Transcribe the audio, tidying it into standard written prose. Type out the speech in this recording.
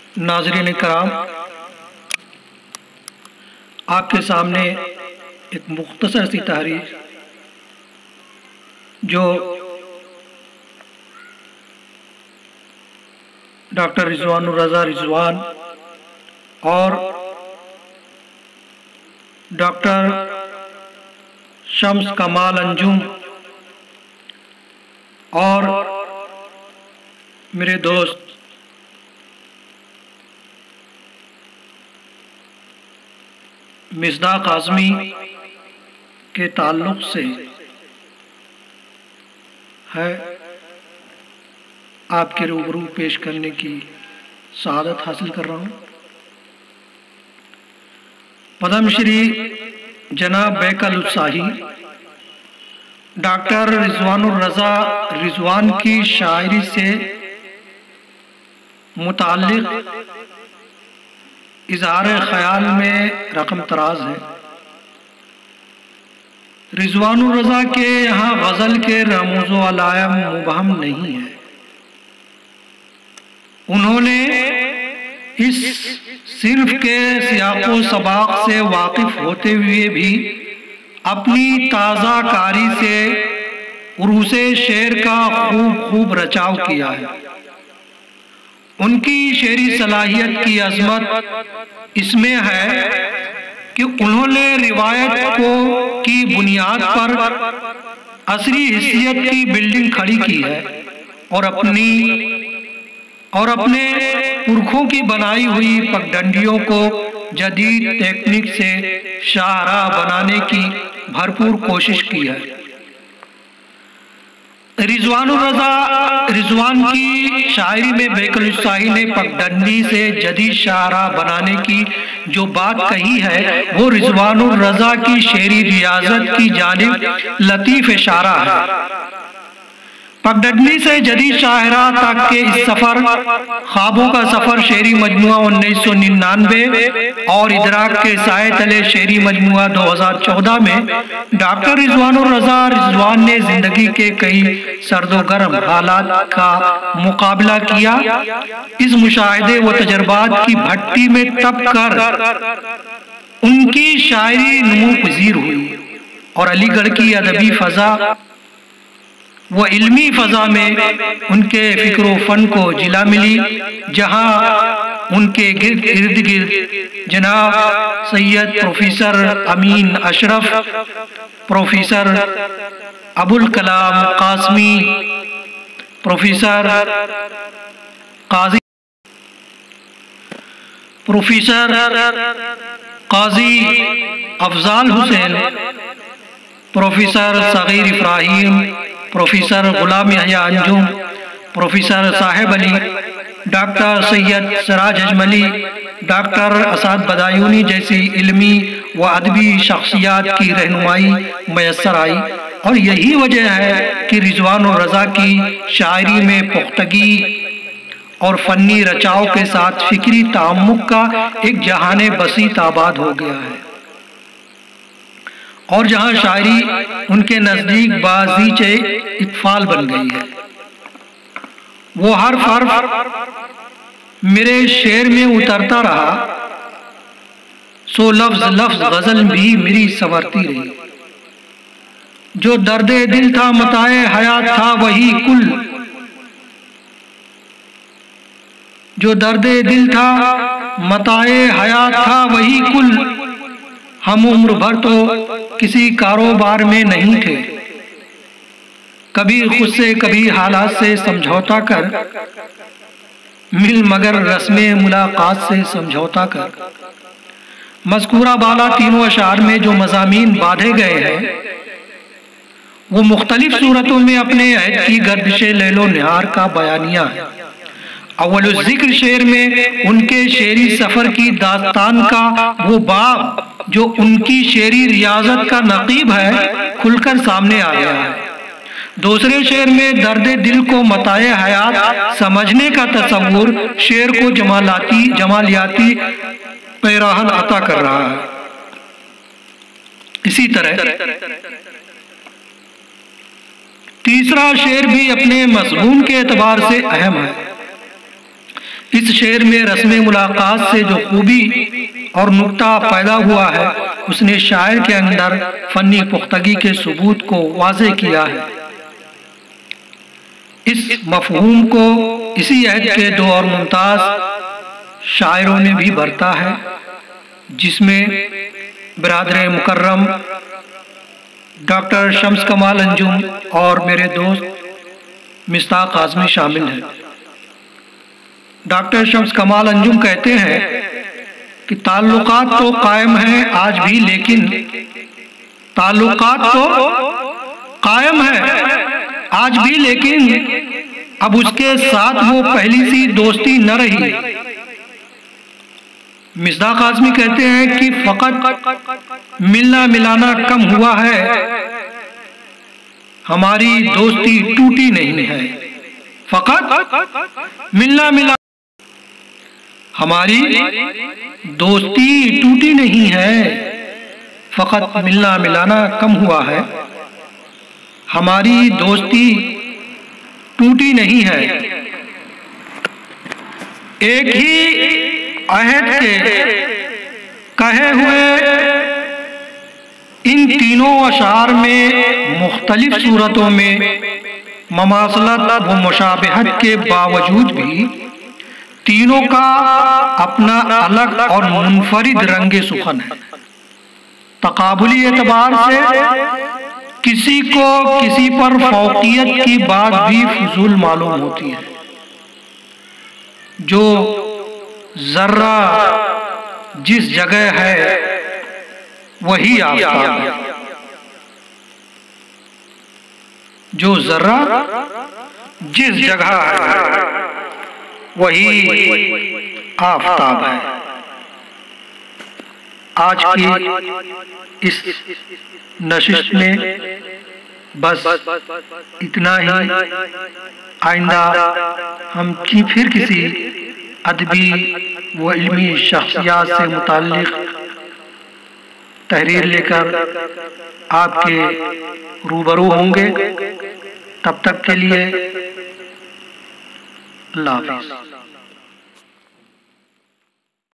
नाज़रीन कराम, आपके सामने एक मुख्तसर सी तहरीर जो डॉक्टर रिजवानुर रज़ा रिजवान और डॉक्टर शम्स कमाल अंजुम और मेरे दोस्त मिसदाक आज़मी के ताल्लुक़ से है, आपके रूबरू पेश करने की सआदत हासिल कर रहा हूँ। पद्मश्री जनाब बैकल उत्साही डॉक्टर रिजवानुर रज़ा रिजवान की शायरी से मुताल्लिक़ इज़हार ख़याल में रकम तराज है। रिजवानुर रज़ा के यहाँ गज़ल के रमूज़ो अलायम मुबहम नहीं है। उन्होंने इस सिर्फ के सियाक़ो सबाक़ से वाकिफ़ होते हुए भी अपनी ताज़ा कारी से उरूसे शेर का खूब रचाव किया है। उनकी शेरी सलाहियत की अज़मत इसमें है कि उन्होंने रिवायत की बुनियाद पर असरी हिस्सियत की बिल्डिंग खड़ी की है और अपने पुरखों की बनाई हुई पगडंडियों को जदीद टेक्निक से शाहरा बनाने की भरपूर कोशिश की है। रिजवानुर रज़ा रिजवान की शायरी में बैकल उत्साही ने पगडंडी से जदीद शाहरा बनाने की जो बात कही है, वो रिजवानुर रज़ा की शेरी रियाजत की जानिब लतीफ़ इशारा है। पगडंडी से जदीद शाहरा तक के इस सफ़र, ख्वाबों का सफ़र शेरी मजमुआ 1999 और इदराक के साए तले शेरी मजमुआ 2014 में डॉक्टर रिजवानुर रज़ा रिजवान ने जिंदगी के कई सर्दो गर्म हालात का मुकाबला किया। इस मुशाहिदे व तजर्बात की भट्टी में तप कर उनकी शायरी नमू पजीर हुई और अलीगढ़ की अदबी फ़ज़ा वो इल्मी फ़ज़ा में उनके फ़िक्र फ़न को जिला मिली, जहाँ उनके इर्द गिर्द जनाब सैयद प्रोफेसर अमीन अशरफ, प्रोफेसर अबुल कलाम कासमी, प्रोफेसर काजी अफजाल हुसैन, प्रोफेसर सगीर इब्राहिम, प्रोफेसर गुलाम यहया Anjum, professor Sahib Ali, doctor Syed Siraj अजमली, doctor Asad Badayuni जैसी इल्मी व अदबी शख्सियात की रहनुमाई मैसर आई। और यही वजह है कि रिजवानुर रज़ा की शायरी में पुख्तगी और फ़न्नी रचाव के साथ फ़िक्री तामुक का एक जहाने बसीत आबाद हो गया है और जहाँ शायरी उनके नज़दीक बाज़ीचे इत्फ़ाल बन गई है। वो हर हर्फ मेरे शेर में उतरता रहा, सो लफ्ज़ लफ्ज़ गज़ल भी मेरी संवरती रही। जो दर्दे दिल था मताए हयात था वही कुल, जो दर्दे दिल था मताए हयात था वही कुल। हम उम्र भर तो किसी कारोबार में नहीं थे, कभी खुद से कभी हालात से समझौता कर, मिल मगर रस्मे मुलाकात से समझौता कर। मज़कूरा बाला तीनों अशार में जो मज़ामीन बांधे गए हैं, वो मुख्तलिफ सूरतों में अपने अहद की गर्दिशे लैलो निहार का बयानिया है। अव्वल ज़िक्र शेर में उनके शेरी सफ़र की दास्तान का वो बाब जो उनकी शेरी रियाजत का नकीब है, खुलकर सामने आ गया है। दूसरे शेर में दर्दे दिल को मताए हयात समझने का तसव्वुर शेर को जमालियाती पैराहन अता कर रहा है। इसी तरह तीसरा शेर भी अपने मज़मून के एतबार से अहम है। इस शेर में रस्म मुलाकात से जो खूबी और नुक्ता पैदा हुआ है, उसने शायर के अंदर फनी पुख्तगी के सबूत को वाज़े किया है। इस मफहूम को इसी अहद के दो और मुमताज़ शायरों ने भी बरता है, जिसमें बिरादर मुकर्रम डॉक्टर शम्स कमाल अंजुम और मेरे दोस्त मिस्ताक आज़मी शामिल हैं। डॉक्टर शम्स कमाल अंजुम कहते हैं कि ताल्लुकात तो कायम हैं आज भी, लेकिन ताल्लुकात तो कायम है आज भी, लेकिन अब उसके साथ वो पहली सी दोस्ती न रही। मिस्ताक आज़मी कहते हैं कि फकत मिलना मिलाना कम हुआ है, हमारी दोस्ती टूटी नहीं है। फकत मिलना मिलाना, हमारी दोस्ती टूटी नहीं है, फकत मिलना मिलाना कम हुआ है, हमारी दोस्ती टूटी नहीं है। एक ही अहद के कहे हुए इन तीनों अशार में मुख्तलिफ सूरतों में ममासलत व मुशाबहत के बावजूद भी तीनों का अपना अलग और मुनफरिद रंगे सुखन है। तकाबुली एतबार से किसी को किसी पर फौकियत की बात भी फजूल मालूम होती है। जो जर्रा जिस जगह है वही आफताब है, जो जर्रा जिस जगह है वही आफताब है। आज की इस नशिश में बस इतना ही। आइंदा हम फिर किसी अदबी व इल्मी शख्सियत से मुताल्लिक़ तहरीर लेकर आपके रूबरू होंगे। तब तक के लिए अल्लाह हाफ़िज़।